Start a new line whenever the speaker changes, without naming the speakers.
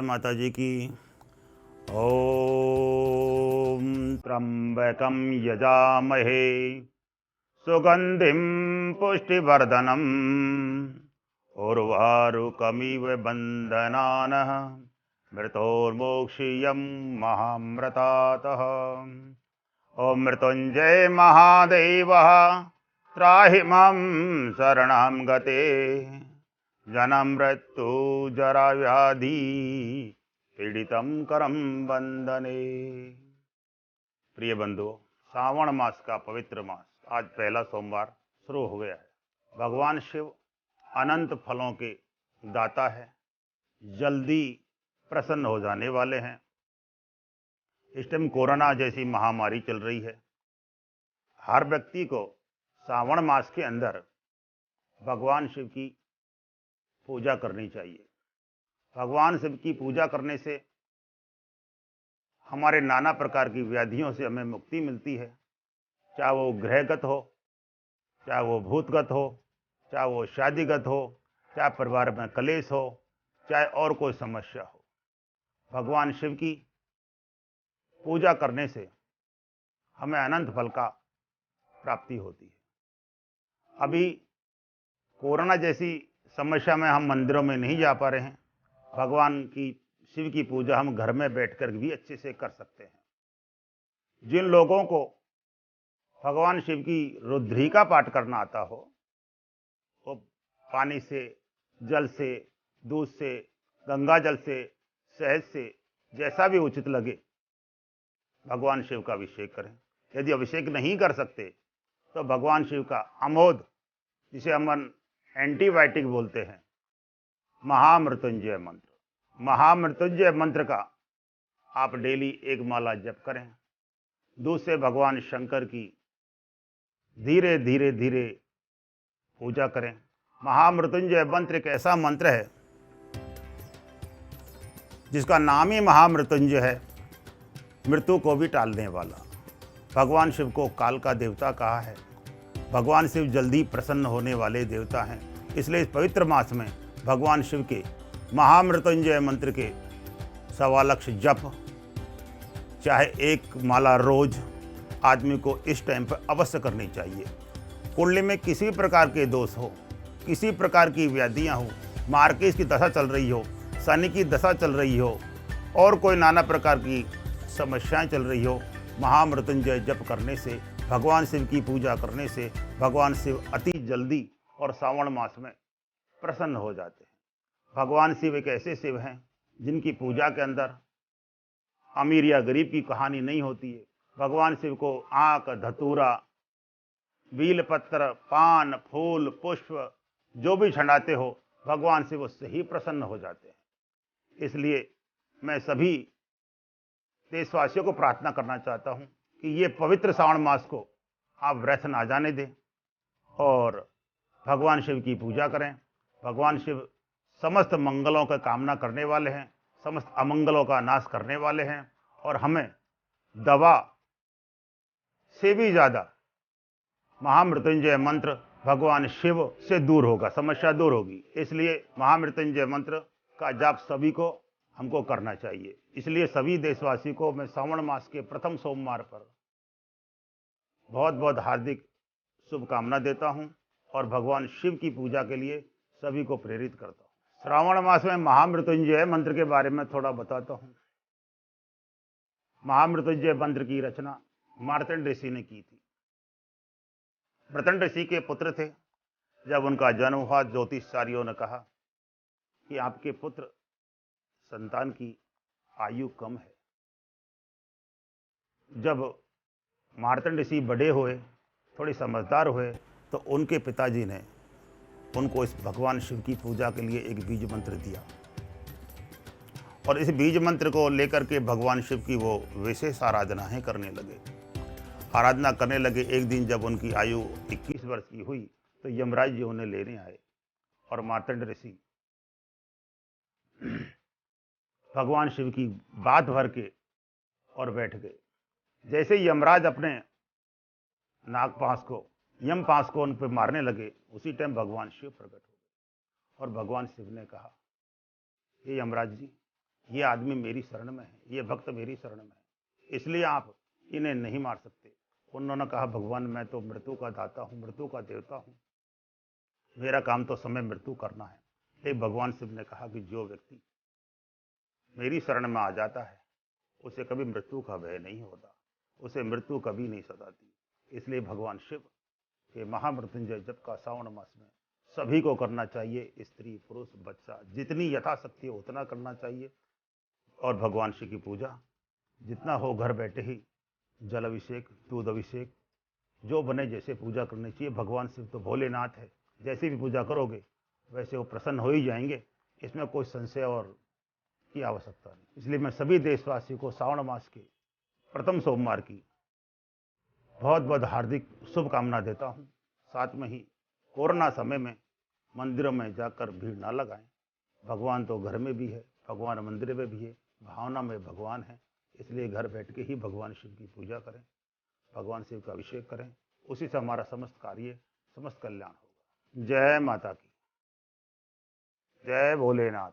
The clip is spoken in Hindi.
माता जी की। ओम त्र्यंबकं यजामहे सुगंधिं पुष्टिवर्धनम् उर्वारुकमिव बन्धनानः मृतोर्मोक्षीयं महामृतातः। ओम मृत्युंजय महादेवः त्राहि मां शरणं गते जन्म मृत्यु जरा व्याधि पीड़ितं करम वंदने। प्रिय बंधुओं, श्रावण मास का पवित्र मास आज पहला सोमवार शुरू हो गया है। भगवान शिव अनंत फलों के दाता है, जल्दी प्रसन्न हो जाने वाले हैं। इस टाइम कोरोना जैसी महामारी चल रही है। हर व्यक्ति को श्रावण मास के अंदर भगवान शिव की पूजा करनी चाहिए। भगवान शिव की पूजा करने से हमारे नाना प्रकार की व्याधियों से हमें मुक्ति मिलती है, चाहे वो ग्रहगत हो, चाहे वो भूतगत हो, चाहे वो शादीगत हो, चाहे परिवार में कलेश हो, चाहे और कोई समस्या हो। भगवान शिव की पूजा करने से हमें अनंत फल का प्राप्ति होती है। अभी कोरोना जैसी समस्या में हम मंदिरों में नहीं जा पा रहे हैं। भगवान की शिव की पूजा हम घर में बैठकर भी अच्छे से कर सकते हैं। जिन लोगों को भगवान शिव की रुद्री का पाठ करना आता हो, वो पानी से, जल से, दूध से, गंगा जल से, शहद से, जैसा भी उचित लगे भगवान शिव का अभिषेक करें। यदि अभिषेक नहीं कर सकते तो भगवान शिव का अमोद, जिसे हम एंटीबायोटिक बोलते हैं, महामृत्युंजय मंत्र, महामृत्युंजय मंत्र का आप डेली एक माला जप करें। दूध से भगवान शंकर की धीरे धीरे धीरे पूजा करें। महामृत्युंजय मंत्र एक ऐसा मंत्र है जिसका नाम ही महामृत्युंजय है, मृत्यु को भी टालने वाला। भगवान शिव को काल का देवता कहा है। भगवान शिव जल्दी प्रसन्न होने वाले देवता हैं। इसलिए इस पवित्र मास में भगवान शिव के महामृत्युंजय मंत्र के 1.25 लाख जप, चाहे एक माला रोज आदमी को इस टाइम पर अवश्य करनी चाहिए। कुंडली में किसी प्रकार के दोष हो, किसी प्रकार की व्याधियां हो, मार्केज की दशा चल रही हो, शनि की दशा चल रही हो, और कोई नाना प्रकार की समस्याएं चल रही हो, महामृत्युंजय जप करने से, भगवान शिव की पूजा करने से भगवान शिव अति जल्दी और श्रावण मास में प्रसन्न हो जाते हैं। भगवान शिव एक ऐसे शिव हैं जिनकी पूजा के अंदर अमीर या गरीब की कहानी नहीं होती है। भगवान शिव को आंख, धतूरा, बीलपत्र, पान, फूल, पुष्प जो भी चढ़ाते हो, भगवान शिव उससे ही प्रसन्न हो जाते हैं। इसलिए मैं सभी देशवासियों को प्रार्थना करना चाहता हूं कि ये पवित्र श्रावण मास को आप व्यर्थ ना जाने दें और भगवान शिव की पूजा करें। भगवान शिव समस्त मंगलों का कामना करने वाले हैं, समस्त अमंगलों का नाश करने वाले हैं, और हमें दवा से भी ज़्यादा महामृत्युंजय मंत्र भगवान शिव से दूर होगा, समस्या दूर होगी। इसलिए महामृत्युंजय मंत्र का जाप सभी को हमको करना चाहिए। इसलिए सभी देशवासी को मैं श्रावण मास के प्रथम सोमवार पर बहुत बहुत हार्दिक शुभकामना देता हूं और भगवान शिव की पूजा के लिए सभी को प्रेरित करता हूं। श्रावण मास में महामृत्युंजय मंत्र के बारे में थोड़ा बताता हूं। महामृत्युंजय मंत्र की रचना मार्तंड ऋषि ने की थी। मार्तंड ऋषि के पुत्र थे। जब उनका जन्म हुआ, ज्योतिषाचार्यों ने कहा कि आपके पुत्र संतान की आयु कम है। जब मार्तंड ऋषि बड़े हुए, थोड़े समझदार हुए, तो उनके पिताजी ने उनको इस भगवान शिव की पूजा के लिए एक बीज मंत्र दिया, और इस बीज मंत्र को लेकर के भगवान शिव की वो विशेष आराधनाएं करने लगे। आराधना करने लगे। एक दिन जब उनकी आयु 21 वर्ष की हुई तो यमराज जी उन्हें लेने आए और मार्तंड ऋषि भगवान शिव की बात भर के और बैठ गए। जैसे यमराज अपने नागपाश को, यमपाश को उन पर मारने लगे, उसी टाइम भगवान शिव प्रकट हो गए और भगवान शिव ने कहा, हे यमराज जी, ये आदमी मेरी शरण में है, ये भक्त मेरी शरण में है, इसलिए आप इन्हें नहीं मार सकते। उन्होंने कहा, भगवान मैं तो मृत्यु का दाता हूँ, मृत्यु का देवता हूँ, मेरा काम तो समय मृत्यु करना है। लेकिन भगवान शिव ने कहा कि जो व्यक्ति मेरी शरण में आ जाता है उसे कभी मृत्यु का भय नहीं होता, उसे मृत्यु कभी नहीं सताती। इसलिए भगवान शिव के महामृत्युंजय जप का श्रावण मास में सभी को करना चाहिए। स्त्री पुरुष बच्चा जितनी यथाशक्ति हो उतना करना चाहिए। और भगवान शिव की पूजा जितना हो घर बैठे ही जल अभिषेक, दूध अभिषेक, जो बने जैसे पूजा करनी चाहिए। भगवान शिव तो भोलेनाथ है, जैसी भी पूजा करोगे वैसे वो प्रसन्न हो ही जाएंगे, इसमें कोई संशय और की आवश्यकता नहीं। इसलिए मैं सभी देशवासियों को श्रावण मास के प्रथम सोमवार की बहुत बहुत हार्दिक शुभकामना देता हूँ। साथ में ही कोरोना समय में मंदिरों में जाकर भीड़ ना लगाएं। भगवान तो घर में भी है, भगवान मंदिर में भी है, भावना में भगवान है। इसलिए घर बैठ के ही भगवान शिव की पूजा करें, भगवान शिव का अभिषेक करें, उसी से हमारा समस्त कार्य, समस्त कल्याण होगा। जय माता की, जय भोलेनाथ।